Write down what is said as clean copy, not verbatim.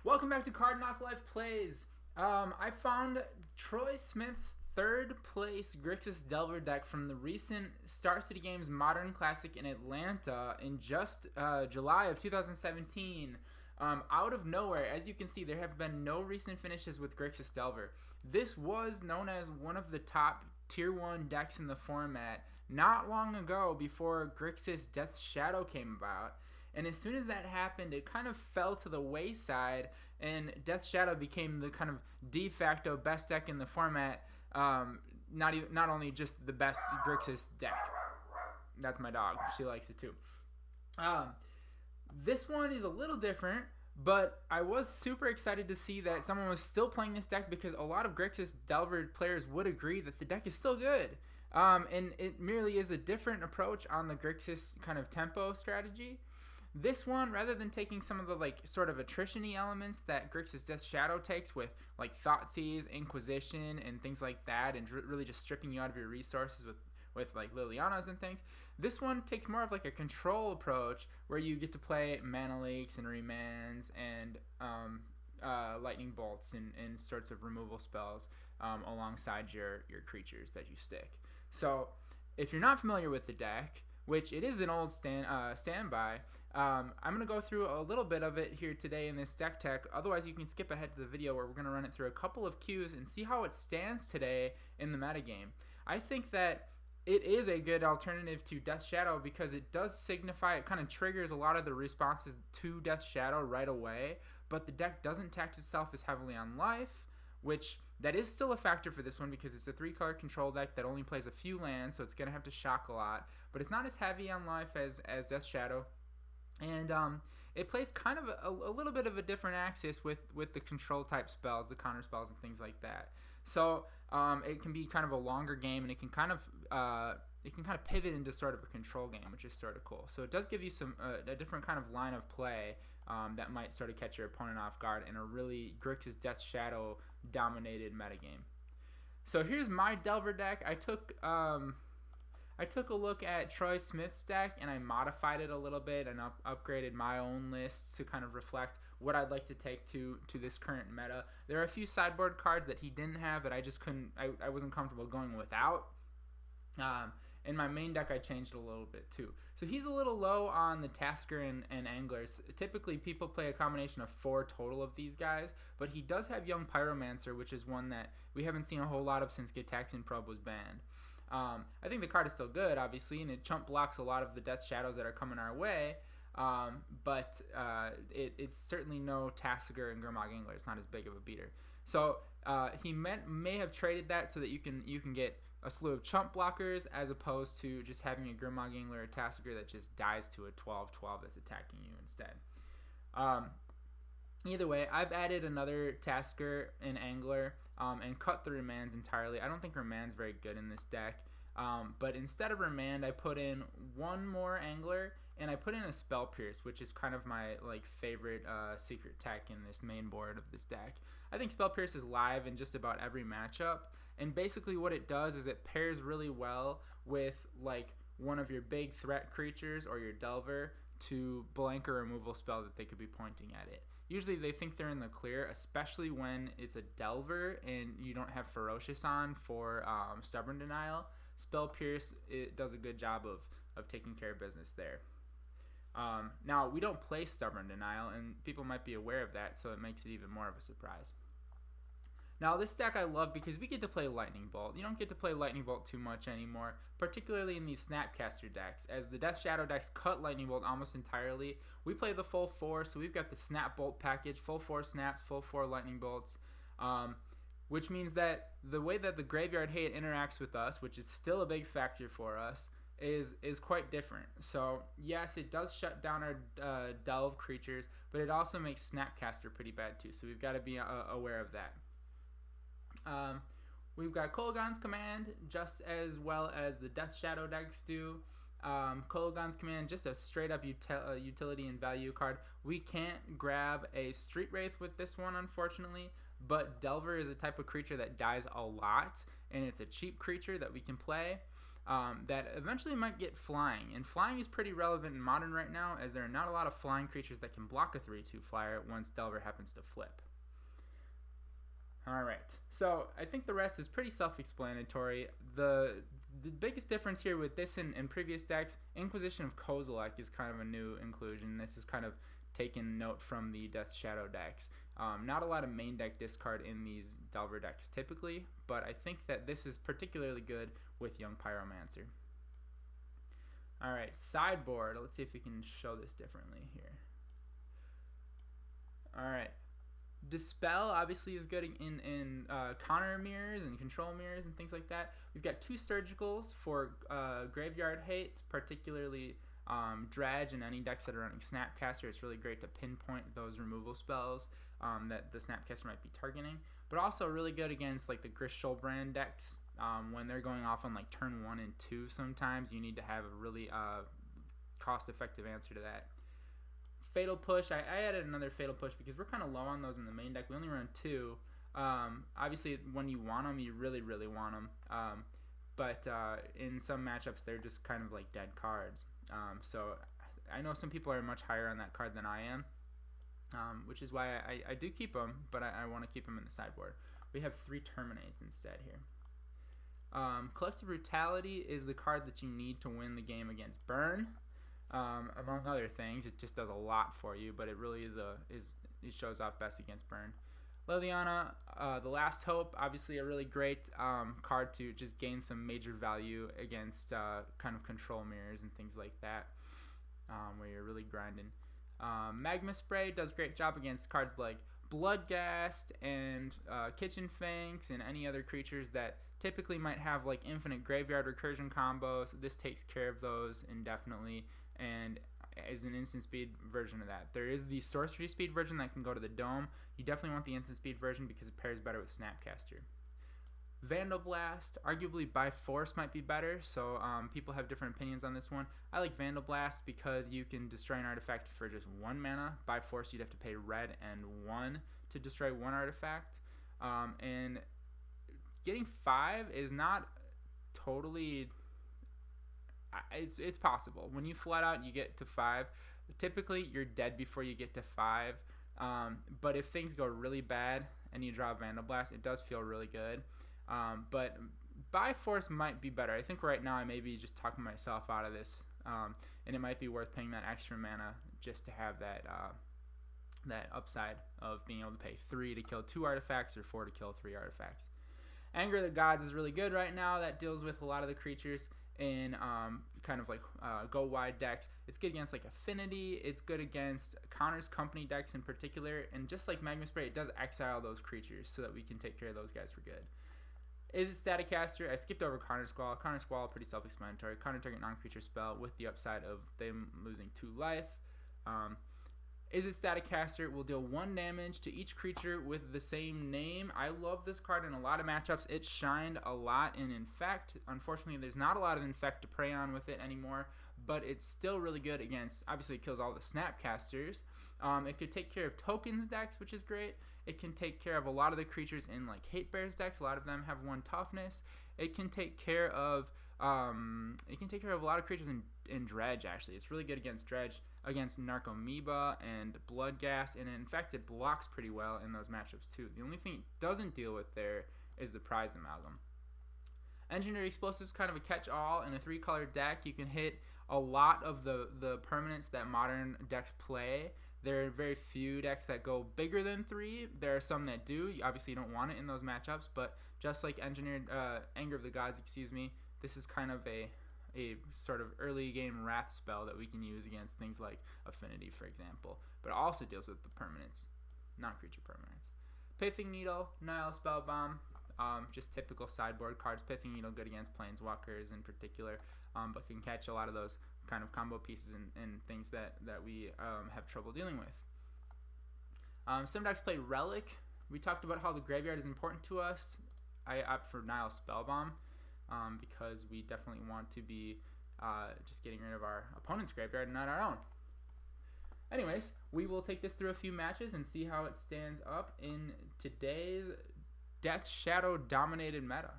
Welcome back to Card Knock Life Plays. I found Troy Smith's third place Grixis Delver deck from the recent Star City Games Modern Classic in Atlanta in just July of 2017. Out of nowhere, as you can see, there have been no recent finishes with Grixis Delver. This was known as one of the top Tier 1 decks in the format not long ago before Grixis Death's Shadow came about. And as soon as that happened, it kind of fell to the wayside, and Death's Shadow became the kind of de facto best deck in the format. Not only just the best Grixis deck. That's my dog. She likes it too. This one is a little different, but I was super excited to see that someone was still playing this deck because a lot of Grixis Delver players would agree that the deck is still good. And it merely is a different approach on the Grixis kind of tempo strategy. This one, rather than taking some of the sort of attrition-y elements that Grixis Death's Shadow takes with Thought Seize, Inquisition, and things like that, and really just stripping you out of your resources with Lilianas and things, this one takes more of a control approach where you get to play mana leaks and remans and lightning bolts and sorts of removal spells alongside your creatures that you stick. So if you're not familiar with the deck, which it is an old standby, I'm going to go through a little bit of it here today in this deck tech. Otherwise, you can skip ahead to the video where we're going to run it through a couple of queues and see how it stands today in the metagame. I think that it is a good alternative to Death's Shadow because it does signify, it kind of triggers a lot of the responses to Death's Shadow right away, but the deck doesn't tax itself as heavily on life, which that is still a factor for this one because it's a 3-color control deck that only plays a few lands, so it's going to have to shock a lot. But it's not as heavy on life as Death's Shadow. And it plays kind of a little bit of a different axis with the control type spells, the counter spells and things like that. So it can be kind of a longer game, and it can kind of pivot into sort of a control game, which is sort of cool. So it does give you some a different kind of line of play that might sort of catch your opponent off guard in a really Grixis Death's Shadow dominated metagame. So here's my Delver deck. I took a look at Troy Smith's deck and I modified it a little bit and upgraded my own lists to kind of reflect what I'd like to take to this current meta. There are a few sideboard cards that he didn't have that I just couldn't, I wasn't comfortable going without. In my main deck, I changed a little bit too. So he's a little low on the Tasigur and Anglers. Typically, people play a combination of 4 total of these guys, but he does have Young Pyromancer, which is one that we haven't seen a whole lot of since Gitaxian Probe was banned. I think the card is still good, obviously, and it chump blocks a lot of the Death Shadows that are coming our way, but it's certainly no Tasigur and Gurmag Angler. It's not as big of a beater. So he may have traded that so that you can get a slew of chump blockers as opposed to just having a Gurmag Angler or Tasigur that just dies to a 12-12 that's attacking you instead. Either way, I've added another Tasigur and Angler and cut the remands entirely. I don't think remand's very good in this deck, but instead of remand, I put in one more Angler and I put in a Spell Pierce, which is kind of my favorite secret tech in this main board of this deck. I think Spell Pierce is live in just about every matchup, and basically what it does is it pairs really well with one of your big threat creatures or your Delver to blank a removal spell that they could be pointing at it. Usually they think they're in the clear, especially when it's a Delver and you don't have Ferocious on for Stubborn Denial. Spell Pierce, it does a good job of taking care of business there. Now, we don't play Stubborn Denial, and people might be aware of that, so it makes it even more of a surprise. Now, this deck I love because we get to play Lightning Bolt. You don't get to play Lightning Bolt too much anymore, particularly in these Snapcaster decks. As the Death Shadow decks cut Lightning Bolt almost entirely, we play the full 4, so we've got the Snap Bolt package, full 4 snaps, full 4 Lightning Bolts, which means that the way that the Graveyard Hate interacts with us, which is still a big factor for us, is quite different. So yes, it does shut down our Delve creatures, but it also makes Snapcaster pretty bad too, so we've got to be aware of that. We've got Kolaghan's Command just as well as the Death Shadow decks do. Kolaghan's Command, just a straight up utility and value card. We can't grab a Street Wraith with this one, unfortunately, but Delver is a type of creature that dies a lot, and it's a cheap creature that we can play. that eventually might get flying. And flying is pretty relevant in Modern right now, as there are not a lot of flying creatures that can block a 3/2 flyer once Delver happens to flip. Alright, so I think the rest is pretty self-explanatory. The biggest difference here with this and previous decks, Inquisition of Kozilek is kind of a new inclusion. This is kind of taken note from the Death Shadow decks. Not a lot of main deck discard in these Delver decks typically, but I think that this is particularly good with Young Pyromancer. Alright, sideboard. Let's see if we can show this differently here. Alright. Dispel obviously is good in counter mirrors and control mirrors and things like that. We've got 2 surgicals for graveyard hate, particularly Dredge and any decks that are running Snapcaster. It's really great to pinpoint those removal spells that the Snapcaster might be targeting, but also really good against like the Grixis brand decks when they're going off on like turn 1 and 2. Sometimes you need to have a really cost-effective answer to that. Fatal Push, I added another Fatal Push because we're kind of low on those in the main deck. We only run 2. Obviously, when you want them, you really, really want them. But in some matchups, they're just kind of like dead cards. So I know some people are much higher on that card than I am, which is why I do keep them, but I want to keep them in the sideboard. We have 3 Terminates instead here. Collective Brutality is the card that you need to win the game against Burn. Among other things, it just does a lot for you, but it really it shows off best against Burn. Liliana, the Last Hope, obviously a really great card to just gain some major value against kind of control mirrors and things like that, where you're really grinding. Magma Spray does a great job against cards like Bloodghast and Kitchen Fangs and any other creatures that typically might have like infinite graveyard recursion combos. This takes care of those indefinitely and is an instant speed version of that. There is the sorcery speed version that can go to the dome. You definitely want the instant speed version because it pairs better with Snapcaster. Vandalblast, arguably by force might be better, so people have different opinions on this one. I like Vandalblast because you can destroy an artifact for just 1 mana. By force you'd have to pay red and 1 to destroy 1 artifact. And getting 5 is not totally... It's possible. When you flat out you get to 5, typically you're dead before you get to 5. But if things go really bad and you draw Vandalblast, it does feel really good. But by force might be better. I think right now I may be just talking myself out of this, and it might be worth paying that extra mana just to have that that upside of being able to pay 3 to kill 2 artifacts or 4 to kill 3 artifacts. Anger of the Gods is really good right now. That deals with a lot of the creatures in kind of like go wide decks. It's good against like Affinity. It's good against Counters Company decks in particular. And just like Magma Spray, it does exile those creatures so that we can take care of those guys for good. Izzet Staticaster, I skipped over Countersquall. Countersquall, pretty self-explanatory. Counter target non-creature spell with the upside of them losing 2 life. Izzet Staticaster will deal 1 damage to each creature with the same name. I love this card in a lot of matchups. It shined a lot in Infect. Unfortunately, there's not a lot of Infect to prey on with it anymore, but it's still really good against, obviously it kills all the Snapcasters. It could take care of tokens decks, which is great. It can take care of a lot of the creatures in like Hate Bears decks. A lot of them have 1 toughness. It can take care of a lot of creatures in Dredge, actually. It's really good against Dredge, against Narcomoeba and Bloodghast, and in fact it blocks pretty well in those matchups too. The only thing it doesn't deal with there is the Prize Amalgam. Engineered Explosives, kind of a catch-all. In a 3-color deck, you can hit a lot of the permanents that modern decks play. There are very few decks that go bigger than 3. There are some that do. Obviously, you don't want it in those matchups, but just like Anger of the Gods, this is kind of a sort of early game wrath spell that we can use against things like Affinity, for example, but it also deals with the permanents, non-creature permanents. Pithing Needle, Nihil Spellbomb, just typical sideboard cards. Pithing Needle good against Planeswalkers in particular, but can catch a lot of those kind of combo pieces and things that we have trouble dealing with. Some decks play Relic. We talked about how the graveyard is important to us. I opt for Nihil Spellbomb because we definitely want to be just getting rid of our opponent's graveyard and not our own. Anyways, we will take this through a few matches and see how it stands up in today's Death Shadow dominated meta.